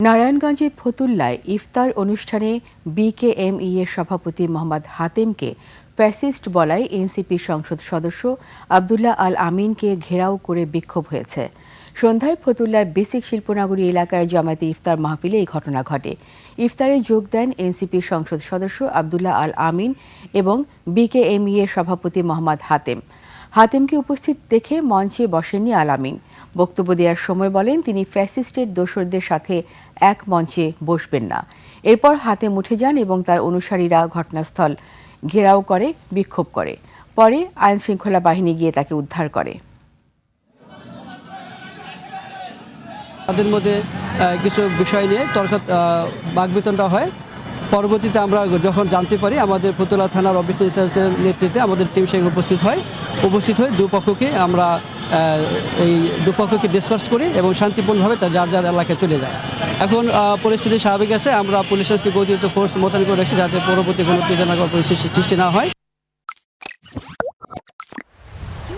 নারায়ণগঞ্জের ফতুল্লায় ইফতার অনুষ্ঠানে বিকেএমই এর সভাপতি মোহাম্মদ হাতেমকে ফ্যাসিস্ট বলায় এনসিপির সংসদ সদস্য আবদুল্লাহ আল আমিনকে ঘেরাও করে বিক্ষোভ হয়েছে। সন্ধ্যায় ফতুল্লার বেসিক শিল্পনগরী এলাকায় জামায়াতে ইফতার মাহফিলে এই ঘটনা ঘটে। ইফতারে যোগ দেন এনসিপির সংসদ সদস্য আবদুল্লাহ আল আমিন এবং বিকেএমই এর সভাপতি মোহাম্মদ হাতেম। হাতেমকে উপস্থিত দেখে মঞ্চে বসেননি আল আমিন। বক্তব্য দেওয়ার সময় বলেন তিনি ফ্যাসিস্টের দোসরদের সাথে এক মঞ্চে বসবেন না। এরপর হাতেম উঠে যান এবং তার অনুসারীরা ঘটনাস্থল ঘেরাও করে বিক্ষোভ করে। পরে আইনশৃঙ্খলা বাহিনী গিয়ে তাকে উদ্ধার করে। তাদের মধ্যে কিছু বিষয় নিয়ে বাকবিতণ্ডা হয়। পরবর্তীতে আমরা যখন জানতে পারি আমাদের ফতুল্লা থানার অফিস ইনচার্জের নেতৃত্বে আমাদের টিম সেখানে উপস্থিত হয়ে দুপক্ষকে আমরা এই দুপক্ষকে ডিসপার্স করি এবং শান্তিপূর্ণভাবে যার যার এলাকায় চলে যায়। এখন পরিস্থিতি স্বাভাবিক আছে। আমরা পুলিশের অতিরিক্ত ফোর্স মোতায়েন করে রাখছি যাতে পরবর্তী কোনো উত্তেজনাকর পরিস্থিতি সৃষ্টি না হয়।